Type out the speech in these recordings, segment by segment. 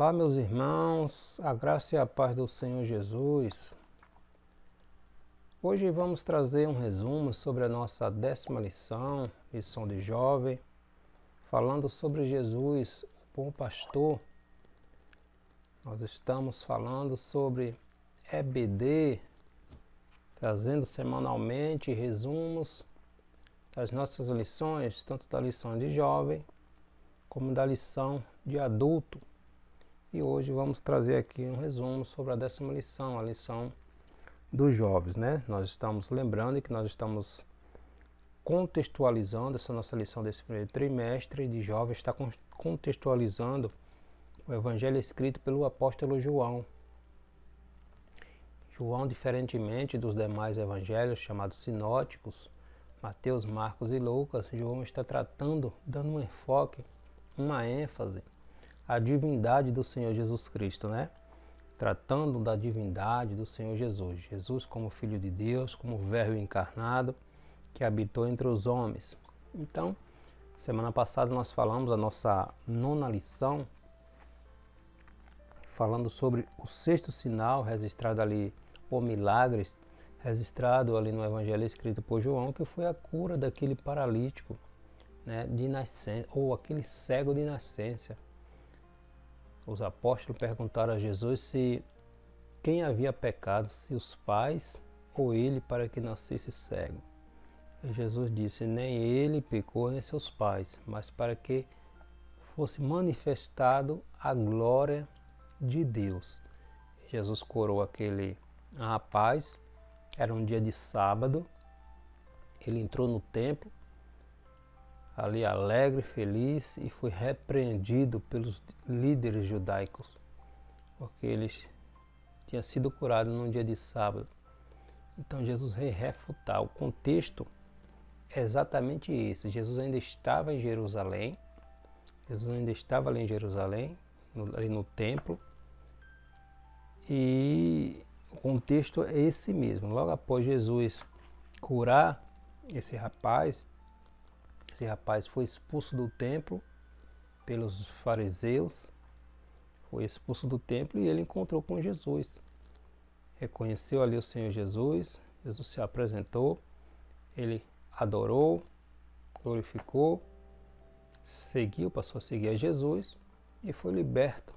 Olá, meus irmãos, a graça e a paz do Senhor Jesus. Hoje vamos trazer um resumo sobre a nossa 10ª lição de jovem, falando sobre Jesus, o bom pastor. Nós estamos falando sobre EBD, trazendo semanalmente resumos das nossas lições, tanto da lição de jovem como da lição de adulto. E hoje vamos trazer aqui um resumo sobre a 10ª lição, a lição dos jovens, né? Nós estamos lembrando que nós estamos contextualizando essa nossa lição desse primeiro trimestre de jovens, está contextualizando o evangelho escrito pelo apóstolo João. João, diferentemente dos demais evangelhos chamados sinóticos, Mateus, Marcos e Lucas, João está tratando, dando um enfoque, uma ênfase à divindade do Senhor Jesus Cristo, né? Tratando da divindade do Senhor Jesus. Jesus como Filho de Deus, como Verbo encarnado, que habitou entre os homens. Então, semana passada nós falamos a nossa 9ª lição, falando sobre o 6º sinal registrado ali, ou milagres, registrado ali no evangelho escrito por João, que foi a cura daquele paralítico, né, de nascença, ou aquele cego de nascença. Os apóstolos perguntaram a Jesus se quem havia pecado, se os pais ou ele, para que nascesse cego. E Jesus disse: nem ele pecou nem seus pais, mas para que fosse manifestado a glória de Deus. Jesus curou aquele rapaz, era um dia de sábado, ele entrou no templo, ali alegre, feliz, e foi repreendido pelos líderes judaicos, porque eles tinham sido curados num dia de sábado. Então Jesus veio refutar. O contexto é exatamente esse. Jesus ainda estava em Jerusalém, ali no templo, e o contexto é esse mesmo. Logo após Jesus curar esse rapaz foi expulso do templo pelos fariseus, foi expulso do templo e ele encontrou com Jesus. Reconheceu ali o Senhor Jesus, Jesus se apresentou, ele adorou, glorificou, passou a seguir a Jesus e foi liberto.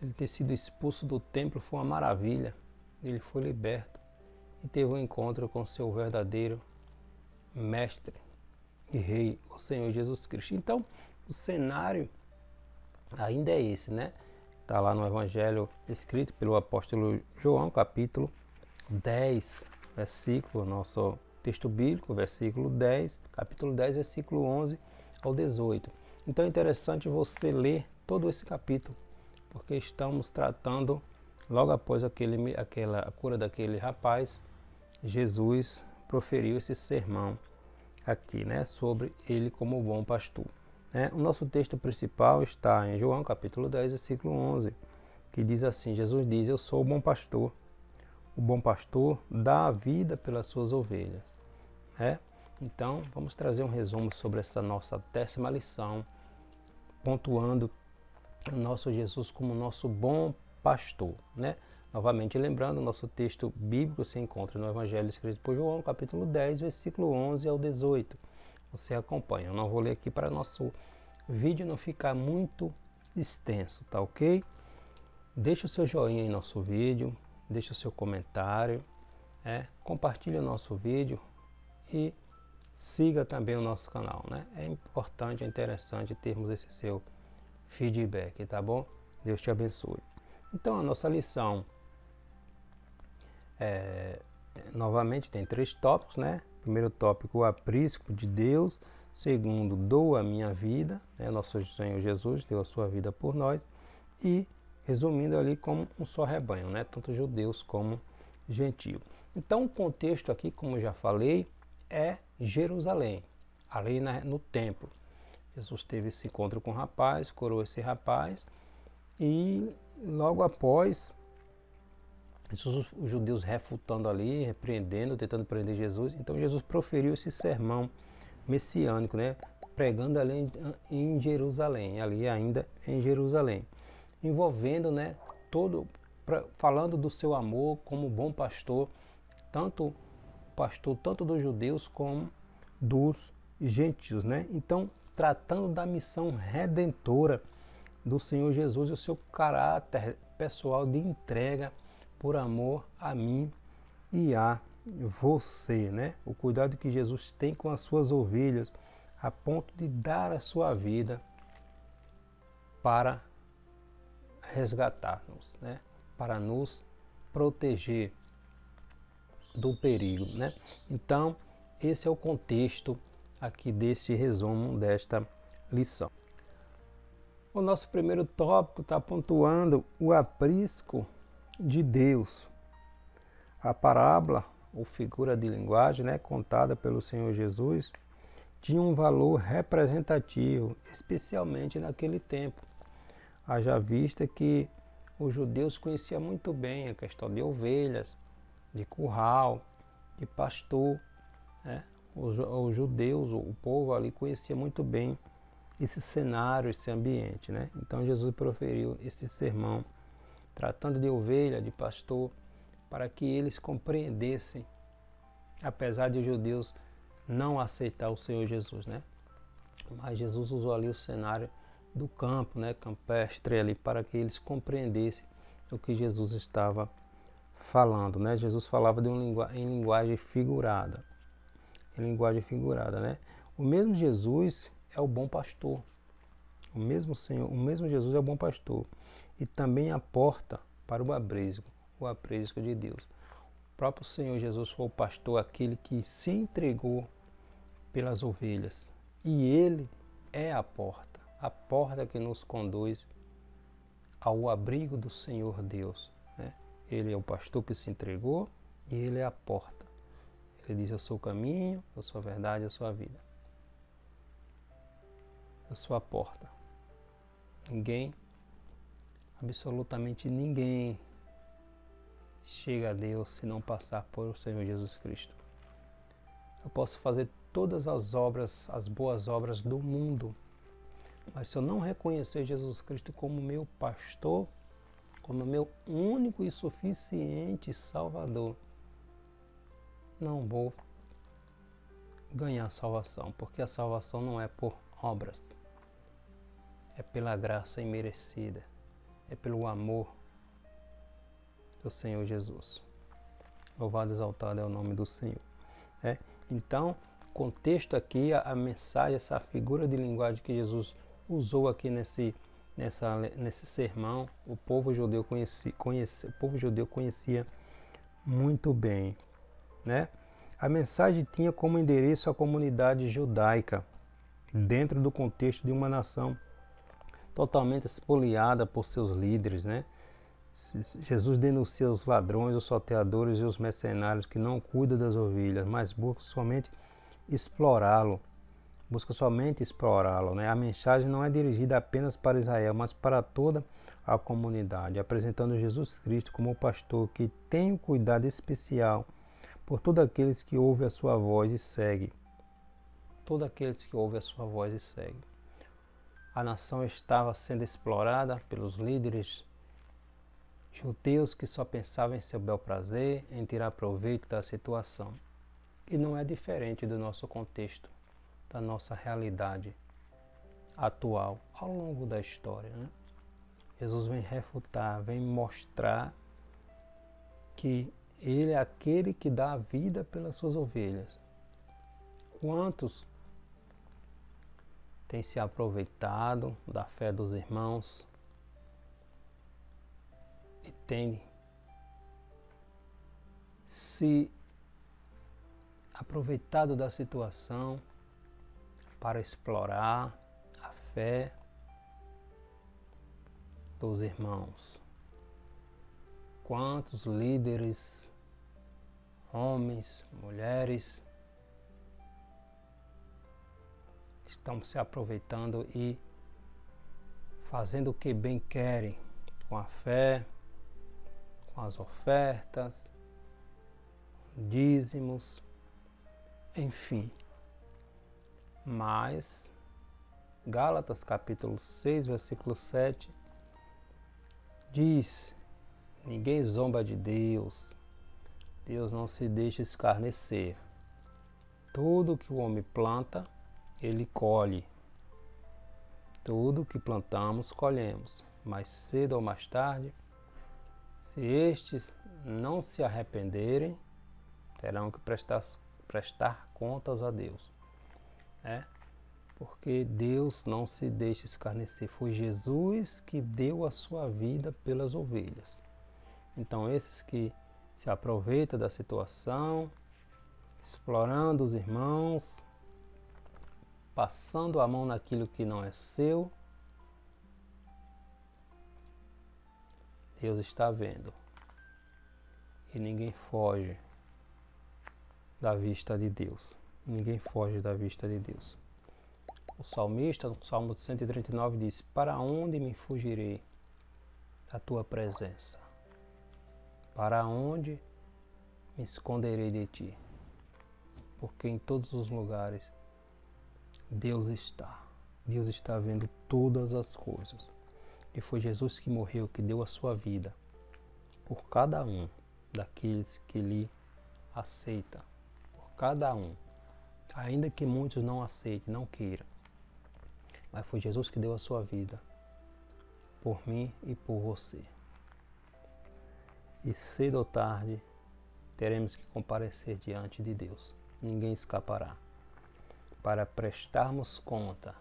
Ele ter sido expulso do templo foi uma maravilha, ele foi liberto e teve um encontro com seu verdadeiro mestre e Rei, o Senhor Jesus Cristo. Então, o cenário ainda é esse, né? Está lá no Evangelho escrito pelo apóstolo João, capítulo 10, versículo, nosso texto bíblico, versículo 10, capítulo 10, versículo 11 ao 18. Então é interessante você ler todo esse capítulo, porque estamos tratando, logo após a cura daquele rapaz, Jesus proferiu esse sermão aqui, né, sobre ele como bom pastor, né? O nosso texto principal está em João capítulo 10, versículo 11, que diz assim: Jesus diz: eu sou o bom pastor dá a vida pelas suas ovelhas, né? Então vamos trazer um resumo sobre essa nossa 10ª lição, pontuando o nosso Jesus como nosso bom pastor, né? Novamente lembrando, o nosso texto bíblico se encontra no Evangelho escrito por João, capítulo 10, versículo 11 ao 18. Você acompanha. Eu não vou ler aqui para nosso vídeo não ficar muito extenso, tá ok? Deixa o seu joinha em nosso vídeo, deixa o seu comentário, compartilhe o nosso vídeo e siga também o nosso canal, né? É importante, é interessante termos esse seu feedback, tá bom? Deus te abençoe. Então a nossa lição novamente tem 3 tópicos, né? Primeiro tópico, o aprisco de Deus. Segundo, dou a minha vida, né? Nosso Senhor Jesus deu a sua vida por nós. E resumindo ali como um só rebanho, né? Tanto judeus como gentios. Então o contexto aqui, como já falei, é Jerusalém, ali no templo. Jesus teve esse encontro com o rapaz, curou esse rapaz, e logo após, os judeus refutando ali, repreendendo, tentando prender Jesus. Então Jesus proferiu esse sermão messiânico, né? Pregando ali em Jerusalém, ali ainda em Jerusalém. envolvendo, né, falando do seu amor como bom pastor, tanto dos judeus como dos gentios, né? Então, tratando da missão redentora do Senhor Jesus e o seu caráter pessoal de entrega por amor a mim e a você, né? O cuidado que Jesus tem com as suas ovelhas, a ponto de dar a sua vida para resgatar-nos, né? Para nos proteger do perigo, né? Então, esse é o contexto aqui desse resumo desta lição. O nosso primeiro tópico está pontuando o aprisco de Deus. A parábola, ou figura de linguagem, né, contada pelo Senhor Jesus, tinha um valor representativo, especialmente naquele tempo. Haja vista que os judeus conheciam muito bem a questão de ovelhas, de curral, de pastor, né? Os judeus, o povo ali conhecia muito bem esse cenário, esse ambiente, né? Então Jesus proferiu esse sermão tratando de ovelha, de pastor, para que eles compreendessem, apesar de os judeus não aceitar o Senhor Jesus, né? Mas Jesus usou ali o cenário do campo, né, campestre ali, para que eles compreendessem o que Jesus estava falando, né? Jesus falava em linguagem figurada. Em linguagem figurada, né? O mesmo Jesus é o bom pastor. O mesmo Senhor, o mesmo Jesus é o bom pastor e também a porta para o aprisco de Deus. O próprio Senhor Jesus foi o pastor, aquele que se entregou pelas ovelhas. E ele é a porta que nos conduz ao abrigo do Senhor Deus, né? Ele é o pastor que se entregou e ele é a porta. Ele diz: eu sou o caminho, eu sou a verdade, eu sou a vida. Eu sou a porta. Ninguém, absolutamente ninguém, chega a Deus se não passar por o Senhor Jesus Cristo. Eu posso fazer todas as obras, as boas obras do mundo, mas se eu não reconhecer Jesus Cristo como meu pastor, como meu único e suficiente Salvador, não vou ganhar salvação, porque a salvação não é por obras, é pela graça imerecida, é pelo amor do Senhor Jesus. Louvado e exaltado é o nome do Senhor. Então, contexto aqui, a mensagem, essa figura de linguagem que Jesus usou aqui nesse sermão, o povo judeu conhecia muito bem, né? A mensagem tinha como endereço a comunidade judaica, dentro do contexto de uma nação totalmente espoliada por seus líderes, né? Jesus denuncia os ladrões, os salteadores e os mercenários que não cuidam das ovelhas, mas buscam somente explorá-lo. Né? A mensagem não é dirigida apenas para Israel, mas para toda a comunidade, apresentando Jesus Cristo como o pastor que tem um cuidado especial por todos aqueles que ouvem a sua voz e seguem. Todos aqueles que ouvem a sua voz e seguem. A nação estava sendo explorada pelos líderes judeus que só pensavam em seu bel prazer, em tirar proveito da situação. E não é diferente do nosso contexto, da nossa realidade atual, ao longo da história, né? Jesus vem refutar, vem mostrar que Ele é aquele que dá a vida pelas suas ovelhas. Quantos têm se aproveitado da fé dos irmãos e têm se aproveitado da situação para explorar a fé dos irmãos? Quantos líderes, homens, mulheres, estão se aproveitando e fazendo o que bem querem com a fé, com as ofertas, dízimos, enfim. Mas Gálatas capítulo 6, versículo 7 Diz: ninguém zomba de Deus. Deus não se deixa escarnecer. Tudo que o homem planta, ele colhe. Tudo que plantamos, colhemos. Mais cedo ou mais tarde, se estes não se arrependerem, terão que prestar contas a Deus. Porque Deus não se deixa escarnecer. Foi Jesus que deu a sua vida pelas ovelhas. Então esses que se aproveitam da situação, explorando os irmãos, passando a mão naquilo que não é seu, Deus está vendo. E ninguém foge da vista de Deus. Ninguém foge da vista de Deus. O salmista, no Salmo 139, diz: para onde me fugirei da tua presença? Para onde me esconderei de ti? Porque em todos os lugares Deus está. Deus está vendo todas as coisas. E foi Jesus que morreu, que deu a sua vida por cada um daqueles que lhe aceita. Por cada um. Ainda que muitos não aceitem, não queiram. Mas foi Jesus que deu a sua vida por mim e por você. E cedo ou tarde teremos que comparecer diante de Deus. Ninguém escapará. Para prestarmos conta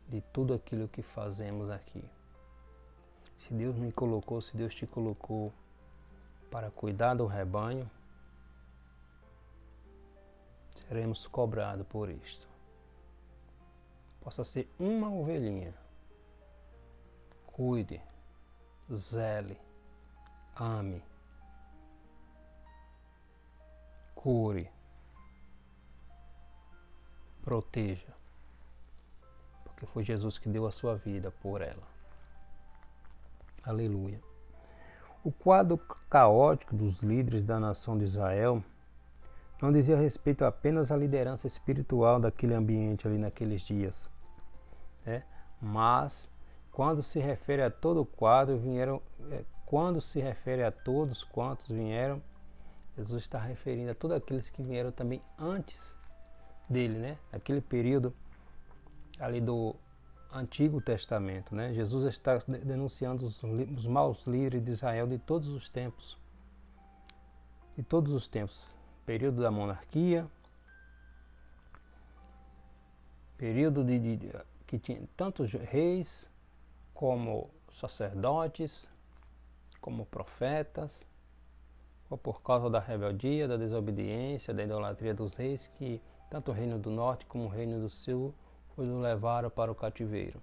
de tudo aquilo que fazemos aqui. Se Deus me colocou, se Deus te colocou para cuidar do rebanho, seremos cobrados por isto. Possa ser uma ovelhinha. Cuide, zele, ame, cure, proteja, porque foi Jesus que deu a sua vida por ela. Aleluia. O quadro caótico dos líderes da nação de Israel não dizia respeito apenas à liderança espiritual daquele ambiente ali naqueles dias, mas quando se refere a todo o quadro, quando se refere a todos quantos vieram, Jesus está referindo a todos aqueles que vieram também antes dele, aquele período ali do Antigo Testamento, Jesus está denunciando os maus líderes de Israel de todos os tempos. De todos os tempos. Período da monarquia, período que tinha tantos reis, como sacerdotes, como profetas, ou por causa da rebeldia, da desobediência, da idolatria dos reis, que tanto o reino do norte como o reino do sul os levaram para o cativeiro.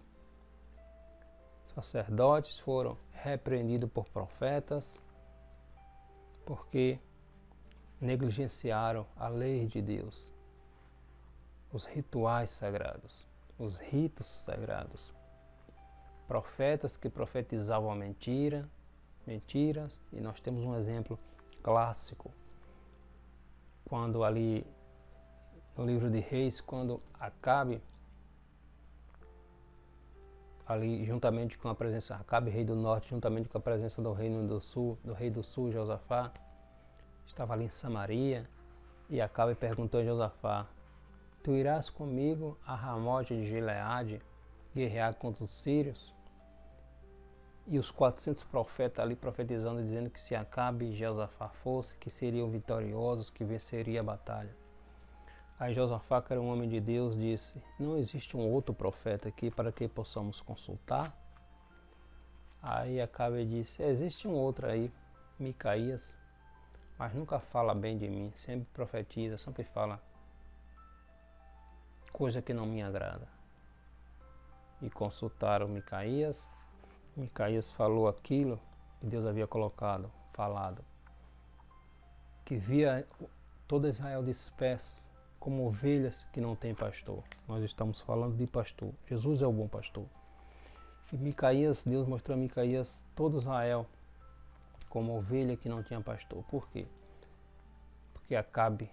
Sacerdotes foram repreendidos por profetas, porque negligenciaram a lei de Deus, os rituais sagrados, os ritos sagrados. Profetas que profetizavam a mentiras, e nós temos um exemplo clássico, quando ali no livro de Reis, quando Acabe, ali juntamente com a presença de Acabe, rei do norte, juntamente com a presença do reino do sul, do rei do sul, Josafá, estava ali em Samaria, e Acabe perguntou a Josafá: tu irás comigo a Ramote de Gileade guerrear contra os sírios? E os 400 profetas ali profetizando, dizendo que se Acabe e Josafá fossem, que seriam vitoriosos, que venceria a batalha. Aí Josafá, que era um homem de Deus, disse: não existe um outro profeta aqui para que possamos consultar? Aí Acabe disse: existe um outro aí, Micaías, mas nunca fala bem de mim, sempre profetiza, sempre fala coisa que não me agrada. E consultaram Micaías. Micaías falou aquilo que Deus havia falado, que via todo Israel disperso como ovelhas que não têm pastor. Nós estamos falando de pastor. Jesus é o bom pastor. E Micaías, Deus mostrou a Micaías todo Israel como ovelha que não tinha pastor. Por quê? Porque Acabe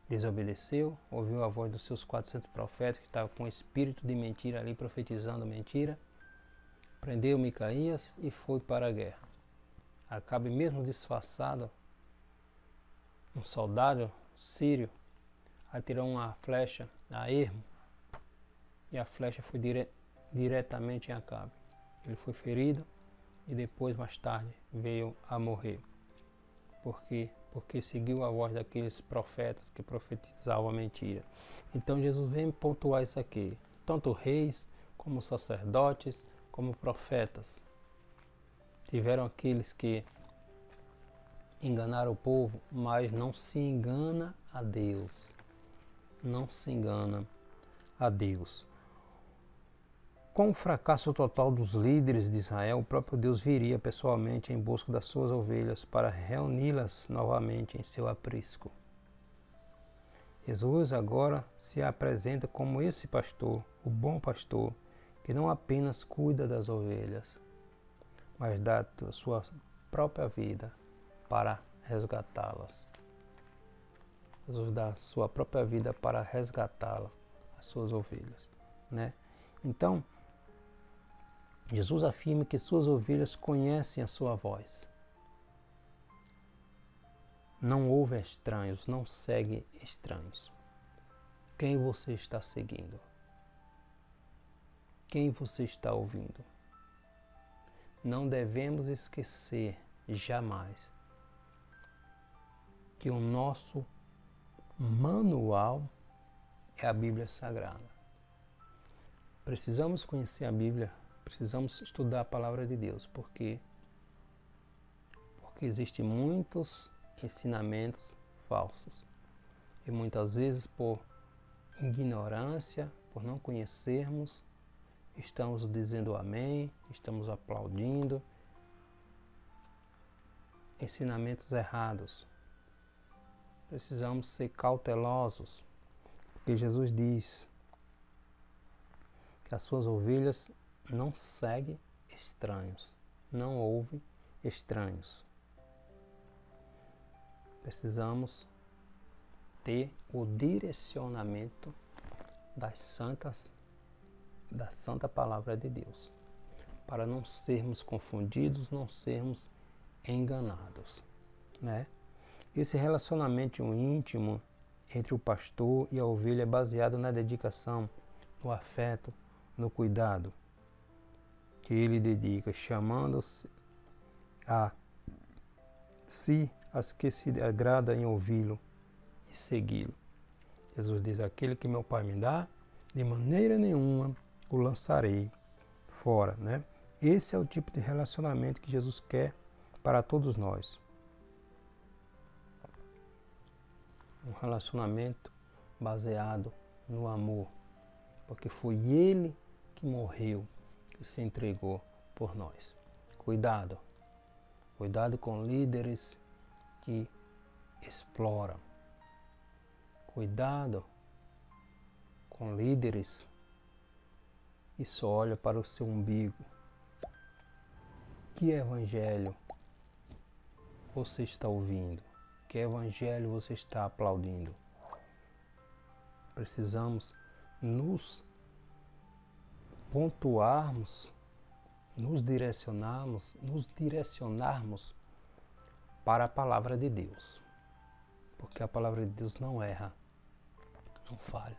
desobedeceu, ouviu a voz dos seus 400 profetas que estavam com espírito de mentira ali profetizando mentira, prendeu Micaías e foi para a guerra. Acabe, mesmo disfarçado, um soldado sírio atirou uma flecha a ermo e a flecha foi diretamente em Acabe. Ele foi ferido e depois, mais tarde, veio a morrer. Por quê? Porque seguiu a voz daqueles profetas que profetizavam a mentira. Então Jesus vem pontuar isso aqui. Tanto reis, como sacerdotes, como profetas. Tiveram aqueles que enganaram o povo, mas não se engana a Deus. Não se engana a Deus. Com o fracasso total dos líderes de Israel, o próprio Deus viria pessoalmente em busca das suas ovelhas para reuni-las novamente em seu aprisco. Jesus agora se apresenta como esse pastor, o bom pastor, que não apenas cuida das ovelhas, mas dá a sua própria vida para resgatá-las. Jesus dá a sua própria vida para resgatá-la, as suas ovelhas, né? Então, Jesus afirma que suas ovelhas conhecem a sua voz. Não ouve estranhos, não segue estranhos. Quem você está seguindo? Quem você está ouvindo? Não devemos esquecer jamais que o nosso manual é a Bíblia Sagrada. Precisamos conhecer a Bíblia. Precisamos estudar a palavra de Deus, porque existem muitos ensinamentos falsos. E muitas vezes, por ignorância, por não conhecermos, estamos dizendo amém, estamos aplaudindo ensinamentos errados. Precisamos ser cautelosos, porque Jesus diz que as suas ovelhas não segue estranhos, não ouve estranhos. Precisamos ter o direcionamento da santa palavra de Deus, para não sermos confundidos, não sermos enganados, né? Esse relacionamento íntimo entre o pastor e a ovelha é baseado na dedicação, no afeto, no cuidado que ele dedica, chamando-se a si as que se agradam em ouvi-lo e segui-lo. Jesus diz: aquele que meu Pai me dá, de maneira nenhuma o lançarei fora, né? Esse é o tipo de relacionamento que Jesus quer para todos nós. Um relacionamento baseado no amor, porque foi Ele que morreu, que se entregou por nós. Cuidado com líderes que exploram. Cuidado com líderes que só olham para o seu umbigo. Que evangelho você está ouvindo? Que evangelho você está aplaudindo? Precisamos nos pontuarmos, nos direcionarmos para a palavra de Deus, porque a palavra de Deus não erra, não falha.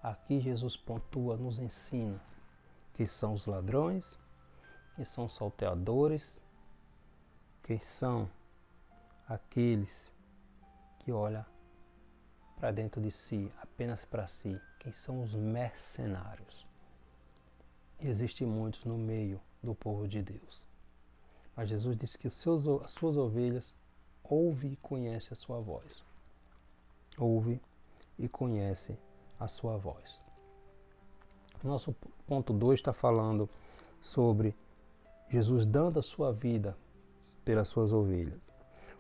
Aqui Jesus pontua, nos ensina quem são os ladrões, quem são os salteadores, quem são aqueles que olham para dentro de si, apenas para si, quem são os mercenários. Existem muitos no meio do povo de Deus. Mas Jesus disse que as suas ovelhas ouvem e conhecem a sua voz. Ouve e conhece a sua voz. Nosso ponto 2 está falando sobre Jesus dando a sua vida pelas suas ovelhas.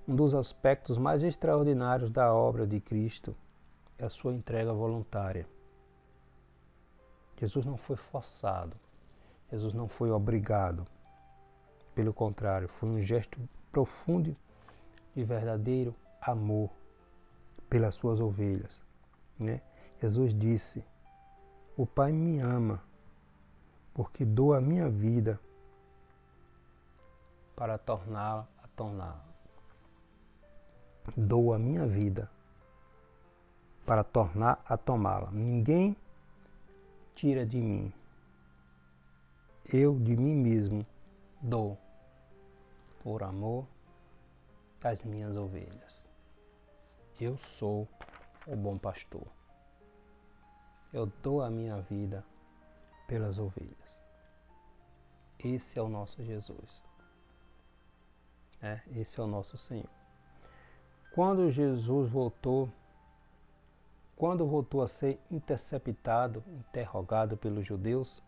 Um dos aspectos mais extraordinários da obra de Cristo é a sua entrega voluntária. Jesus não foi forçado. Jesus não foi obrigado. Pelo contrário, foi um gesto profundo e verdadeiro amor pelas suas ovelhas, né? Jesus disse: o Pai me ama porque dou a minha vida para torná-la a torná-la. Dou a minha vida para tornar a tomá-la. Ninguém tira de mim. Eu de mim mesmo dou por amor das minhas ovelhas. Eu sou o bom pastor. Eu dou a minha vida pelas ovelhas. Esse é o nosso Jesus. Esse é o nosso Senhor. Quando Jesus voltou a ser interceptado, interrogado pelos judeus,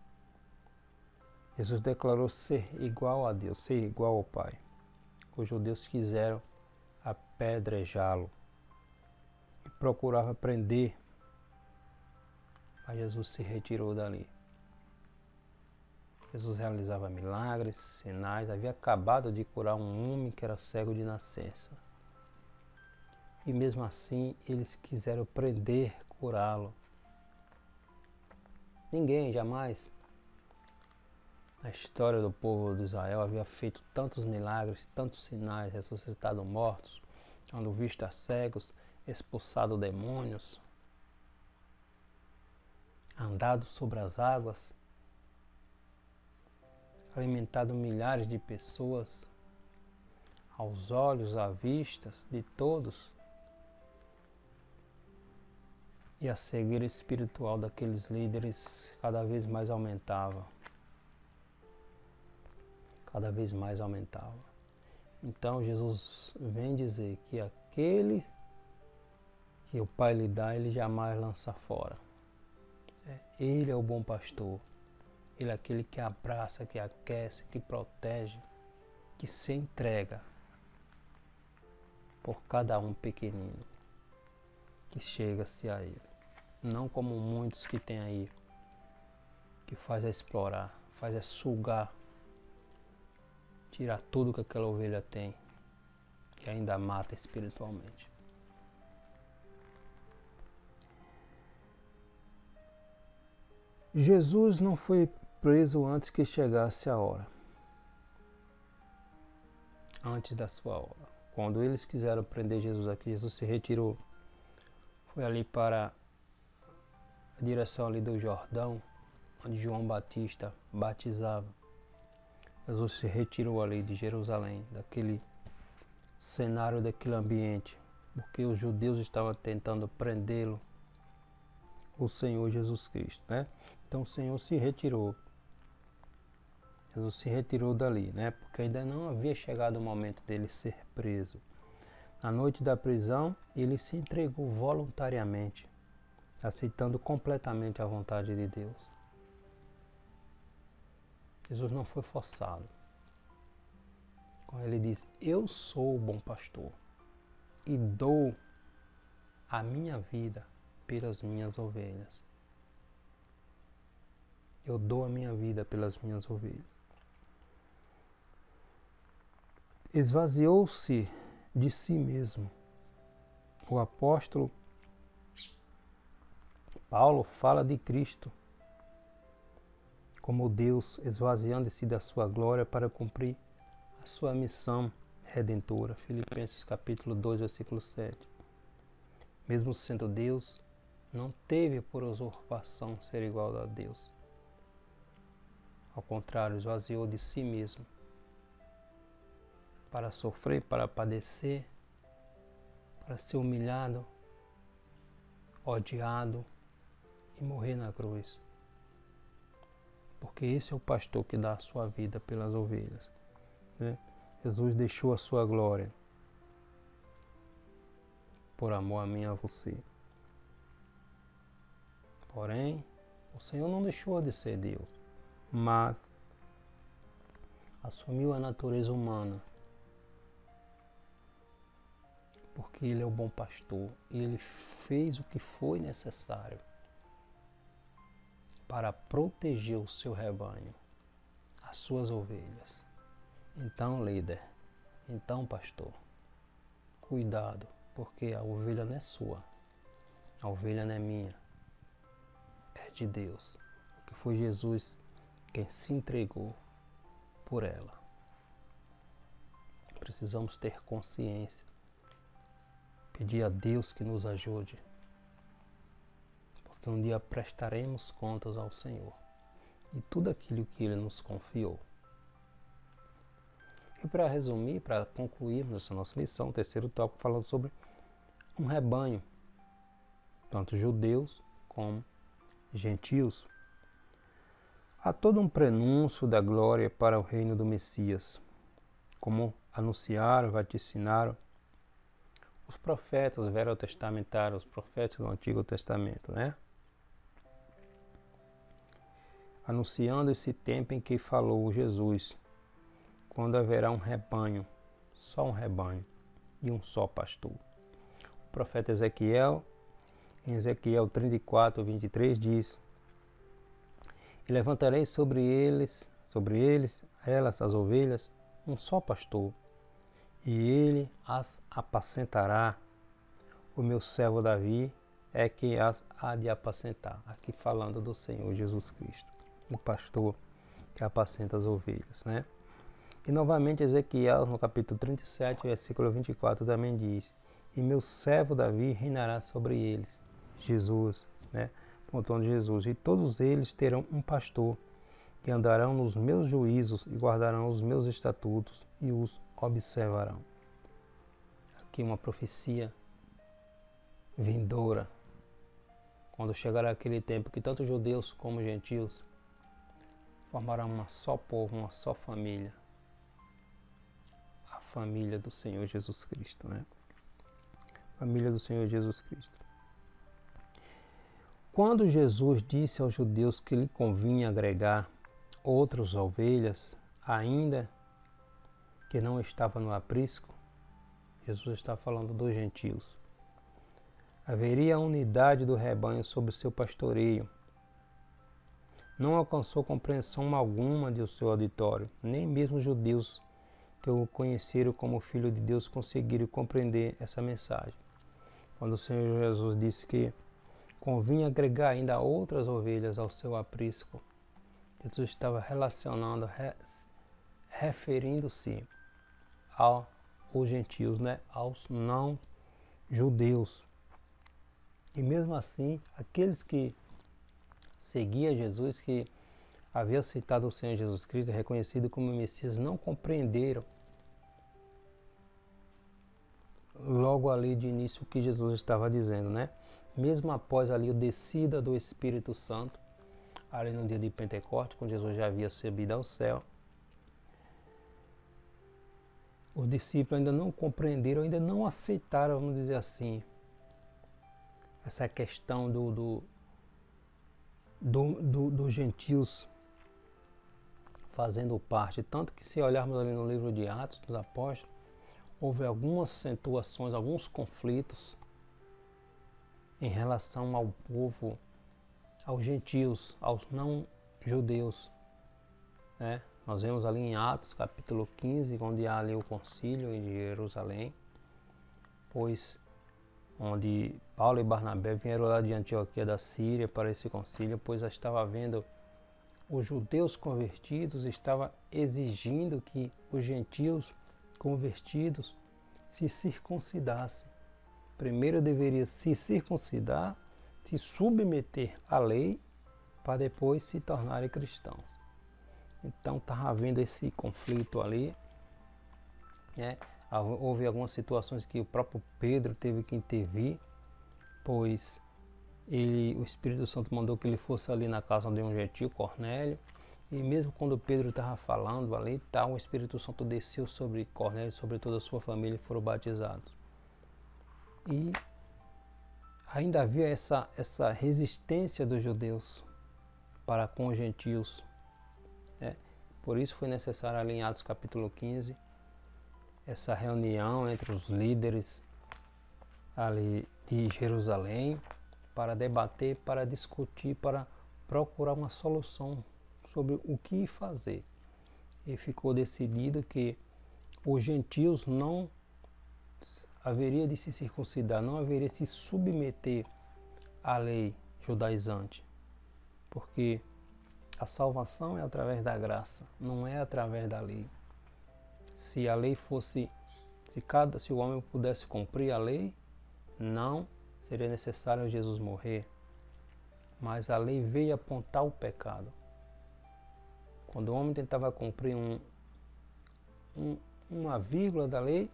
Jesus declarou ser igual a Deus, ser igual ao Pai. Os judeus quiseram apedrejá-lo e procuravam prender, mas Jesus se retirou dali. Jesus realizava milagres, sinais, havia acabado de curar um homem que era cego de nascença. E mesmo assim, eles quiseram prender, curá-lo. Ninguém jamais, na história do povo de Israel, havia feito tantos milagres, tantos sinais, ressuscitado mortos, dando vista a cegos, expulsado demônios, andado sobre as águas, alimentado milhares de pessoas, aos olhos, à vista de todos. E a cegueira espiritual daqueles líderes cada vez mais aumentava. Cada vez mais aumentava. Então Jesus vem dizer que aquele que o Pai lhe dá, ele jamais lança fora. Ele é o bom pastor. Ele é aquele que abraça, que aquece, que protege, que se entrega por cada um pequenino que chega-se a ele. Não como muitos que tem aí, que faz a explorar, faz a sugar, tirar tudo que aquela ovelha tem, que ainda mata espiritualmente. Jesus não foi preso antes que chegasse a hora. Antes da sua hora. Quando eles quiseram prender Jesus aqui, Jesus se retirou. Foi ali para a direção ali do Jordão, onde João Batista batizava. Jesus se retirou ali de Jerusalém, daquele cenário, daquele ambiente, porque os judeus estavam tentando prendê-lo, o Senhor Jesus Cristo, né? Então o Senhor se retirou. Jesus se retirou dali, né? Porque ainda não havia chegado o momento dele ser preso. Na noite da prisão, ele se entregou voluntariamente, aceitando completamente a vontade de Deus. Jesus não foi forçado. Quando ele diz, eu sou o bom pastor e dou a minha vida pelas minhas ovelhas. Eu dou a minha vida pelas minhas ovelhas. Esvaziou-se de si mesmo. O apóstolo Paulo fala de Cristo como Deus esvaziando-se da sua glória para cumprir a sua missão redentora. Filipenses capítulo 2, versículo 7. Mesmo sendo Deus, não teve por usurpação ser igual a Deus. Ao contrário, esvaziou de si mesmo para sofrer, para padecer, para ser humilhado, odiado e morrer na cruz. Porque esse é o pastor que dá a sua vida pelas ovelhas, né? Jesus deixou a sua glória por amor a mim e a você. Porém, o Senhor não deixou de ser Deus, mas assumiu a natureza humana, porque Ele é o bom pastor e Ele fez o que foi necessário para proteger o seu rebanho, as suas ovelhas. Então, líder, então, pastor, cuidado, porque a ovelha não é sua, a ovelha não é minha, é de Deus, porque foi Jesus quem se entregou por ela. precisamos ter consciência, pedir a Deus que nos ajude, porque um dia prestaremos contas ao Senhor e tudo aquilo que Ele nos confiou. E para resumir, para concluirmos essa nossa lição, o terceiro tópico falando sobre um rebanho, tanto judeus como gentios. Há todo um prenúncio da glória para o reino do Messias, como anunciaram, vaticinaram os profetas verotestamentários, os profetas do Antigo Testamento, né? Anunciando esse tempo em que falou Jesus, quando haverá um rebanho, só um rebanho e um só pastor. O profeta Ezequiel, em Ezequiel 34, 23, diz: E levantarei sobre elas, as ovelhas, um só pastor, e ele as apacentará. O meu servo Davi é que as há de apacentar. Aqui falando do Senhor Jesus Cristo, o pastor que apacenta as ovelhas, né? E novamente Ezequiel, no capítulo 37, versículo 24, também diz: E meu servo Davi reinará sobre eles. Jesus, né? Apontando Jesus. E todos eles terão um pastor, que andarão nos meus juízos e guardarão os meus estatutos e os observarão. Aqui uma profecia vindoura, quando chegará aquele tempo que tanto judeus como gentios formarão uma só povo, uma só família, a família do Senhor Jesus Cristo, né? Família do Senhor Jesus Cristo. Quando Jesus disse aos judeus que lhe convinha agregar outras ovelhas, ainda que não estava no aprisco, Jesus está falando dos gentios. Haveria a unidade do rebanho sob o seu pastoreio. Não alcançou compreensão alguma de seu auditório, nem mesmo os judeus que o conheceram como Filho de Deus conseguiram compreender essa mensagem. Quando o Senhor Jesus disse que convinha agregar ainda outras ovelhas ao seu aprisco, Jesus estava relacionando, referindo-se aos gentios, né? Aos não judeus. E mesmo assim, aqueles que seguiam Jesus, que haviam aceitado o Senhor Jesus Cristo, reconhecido como Messias, não compreenderam logo ali de início o que Jesus estava dizendo, né? Mesmo após ali a descida do Espírito Santo, ali no dia de Pentecostes, quando Jesus já havia subido ao céu, os discípulos ainda não compreenderam, ainda não aceitaram, vamos dizer assim, essa questão dos gentios fazendo parte. Tanto que, se olharmos ali no livro de Atos dos Apóstolos, houve algumas situações, alguns conflitos em relação ao povo, aos gentios, aos não judeus, né? Nós vemos ali em Atos capítulo 15, onde há ali o concílio de Jerusalém, pois onde Paulo e Barnabé vieram lá de Antioquia da Síria para esse concílio, pois já estava vendo os judeus convertidos, estava exigindo que os gentios convertidos se circuncidassem. Primeiro deveria se circuncidar, se submeter à lei, para depois se tornarem cristãos. Então estava havendo esse conflito ali, né? Houve algumas situações que o próprio Pedro teve que intervir, pois o Espírito Santo mandou que ele fosse ali na casa de um gentio, Cornélio, e mesmo quando Pedro estava falando ali, o Espírito Santo desceu sobre Cornélio, sobre toda a sua família, e foram batizados. E ainda havia essa resistência dos judeus para com os gentios, né? Por isso foi necessário ali em Atos capítulo 15, essa reunião entre os líderes ali de Jerusalém, para debater, para discutir, para procurar uma solução sobre o que fazer. E ficou decidido que os gentios não haveria de se circuncidar, não haveria de se submeter à lei judaizante, porque a salvação é através da graça, não é através da lei. Se a lei fosse Se o homem pudesse cumprir a lei, não seria necessário Jesus morrer. Mas a lei veio apontar o pecado. Quando o homem tentava cumprir uma vírgula da lei,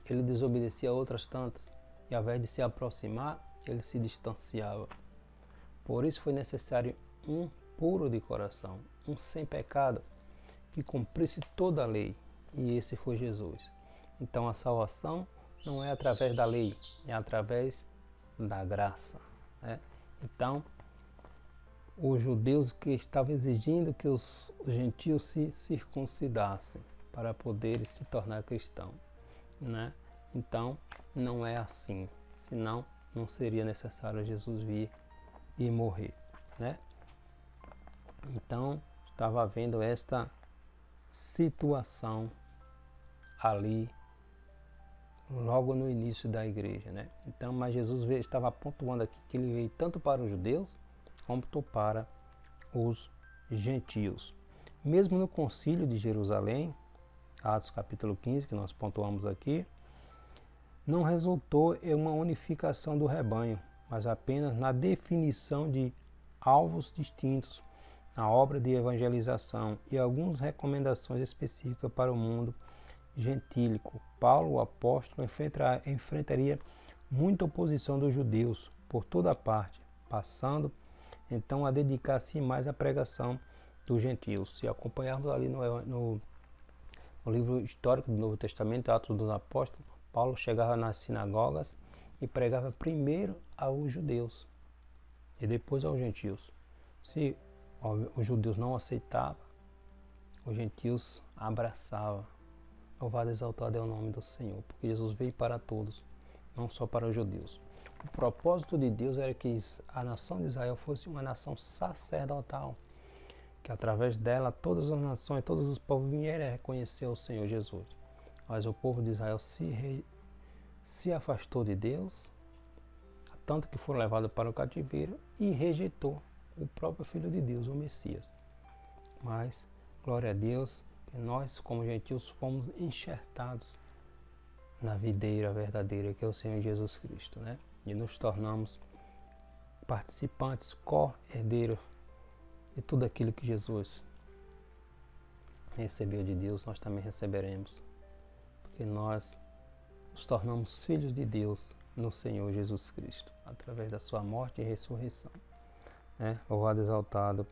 ele desobedecia a outras tantas. E ao invés de se aproximar, ele se distanciava. Por isso foi necessário um puro de coração, um sem pecado, que cumprisse toda a lei. E esse foi Jesus. Então a salvação não é através da lei, é através da graça, né? Então, os judeus que estavam exigindo que os gentios se circuncidassem para poderem se tornar cristãos, né? Então, não é assim, senão não seria necessário Jesus vir e morrer, né? Então, estava havendo esta situação ali logo no início da igreja, né? Então, mas Jesus estava pontuando aqui que ele veio tanto para os judeus quanto para os gentios. Mesmo no concílio de Jerusalém, Atos capítulo 15, que nós pontuamos aqui, não resultou em uma unificação do rebanho, mas apenas na definição de alvos distintos na obra de evangelização e algumas recomendações específicas para o mundo gentílico. Paulo, o apóstolo, enfrentaria muita oposição dos judeus por toda parte, passando então a dedicar-se mais à pregação dos gentios. Se acompanharmos ali no livro histórico do Novo Testamento, Atos dos Apóstolos, Paulo chegava nas sinagogas e pregava primeiro aos judeus e depois aos gentios. Se os judeus não aceitavam, os gentios abraçavam. Louvado e exaltado é o nome do Senhor, porque Jesus veio para todos, não só para os judeus. O propósito de Deus era que a nação de Israel fosse uma nação sacerdotal, que através dela todas as nações, todos os povos vieram a reconhecer o Senhor Jesus. Mas o povo de Israel se afastou de Deus, tanto que foram levados para o cativeiro e rejeitou o próprio Filho de Deus, o Messias. Mas, glória a Deus, que nós, como gentios, fomos enxertados na videira verdadeira, que é o Senhor Jesus Cristo, né? E nos tornamos participantes, co-herdeiros de tudo aquilo que Jesus recebeu de Deus, nós também receberemos, porque nós nos tornamos filhos de Deus no Senhor Jesus Cristo, através da sua morte e ressurreição, né? Louvado e exaltado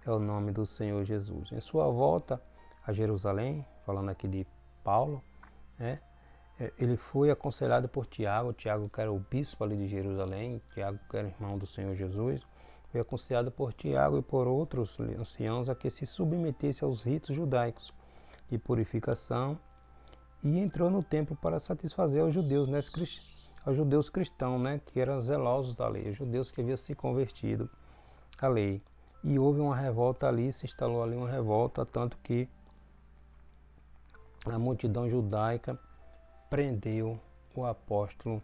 é o nome do Senhor Jesus. Em sua volta a Jerusalém, falando aqui de Paulo, né? Ele foi aconselhado por Tiago, que era o bispo ali de Jerusalém, Tiago, que era irmão do Senhor Jesus, foi aconselhado por Tiago e por outros anciãos a que se submetesse aos ritos judaicos de purificação e entrou no templo para satisfazer aos judeus, né, aos judeus cristãos, né, que eram zelosos da lei, os judeus que haviam se convertido à lei. E houve uma revolta ali, se instalou ali uma revolta, tanto que a multidão judaica prendeu o apóstolo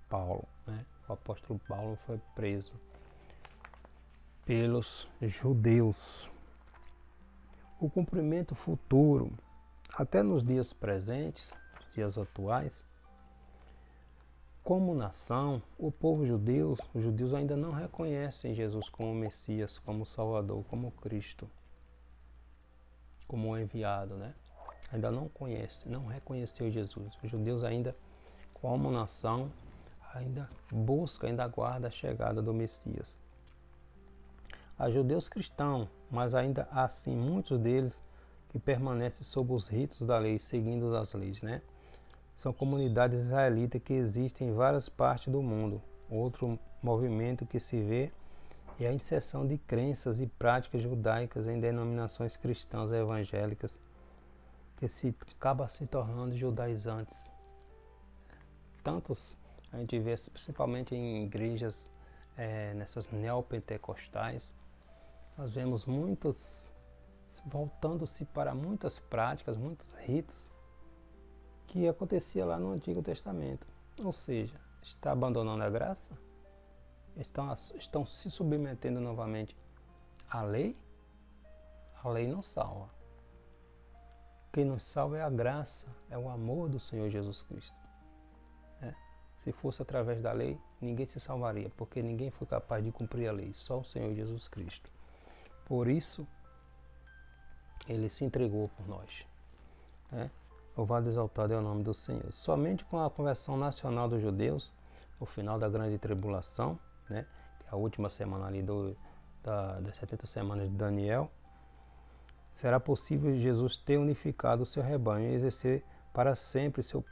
Paulo, né? O apóstolo Paulo foi preso pelos judeus. O cumprimento futuro, até nos dias presentes, dias atuais, como nação, o povo judeu, os judeus ainda não reconhecem Jesus como Messias, como Salvador, como Cristo, como o enviado, né? Ainda não conhece, não reconheceu Jesus. Os judeus ainda, como nação, ainda busca, ainda aguarda a chegada do Messias. Há judeus cristãos, mas ainda há sim muitos deles que permanecem sob os ritos da lei, seguindo as leis, né? São comunidades israelitas que existem em várias partes do mundo. Outro movimento que se vê é a inserção de crenças e práticas judaicas em denominações cristãs evangélicas, que acaba se tornando judaizantes. Tantos a gente vê, principalmente em igrejas, nessas neopentecostais, nós vemos muitos voltando-se para muitas práticas, muitos ritos que acontecia lá no Antigo Testamento. Ou seja, está abandonando a graça? Estão se submetendo novamente à lei? A lei não salva. que nos salva é a graça, é o amor do Senhor Jesus Cristo. Se fosse através da lei, ninguém se salvaria, porque ninguém foi capaz de cumprir a lei, só o Senhor Jesus Cristo. Por isso, Ele se entregou por nós. Louvado e exaltado é o nome do Senhor. Somente com a conversão nacional dos judeus, no final da grande tribulação, que é a última semana ali das 70 semanas de Daniel, será possível Jesus ter unificado o seu rebanho e exercer para sempre seu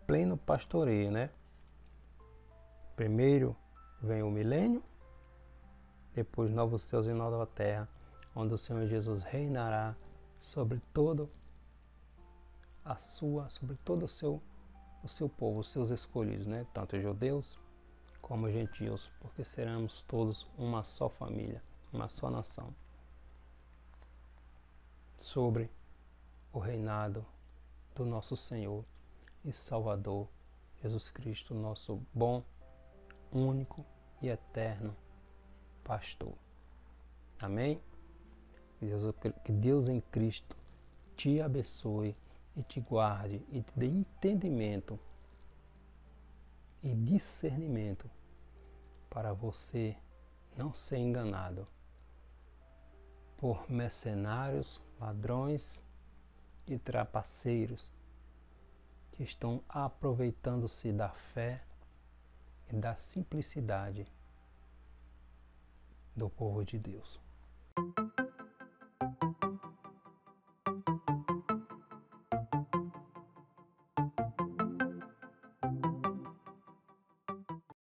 pleno pastoreio, Primeiro vem o milênio, depois novos céus e nova terra, onde o Senhor Jesus reinará sobre todo o seu povo, os seus escolhidos, Tanto judeus como gentios, porque seremos todos uma só família, uma só nação, sobre o reinado do nosso Senhor e Salvador Jesus Cristo, nosso bom, único e eterno pastor. Amém? Que Deus em Cristo te abençoe e te guarde e te dê entendimento e discernimento para você não ser enganado por mercenários, ladrões e trapaceiros que estão aproveitando-se da fé e da simplicidade do povo de Deus.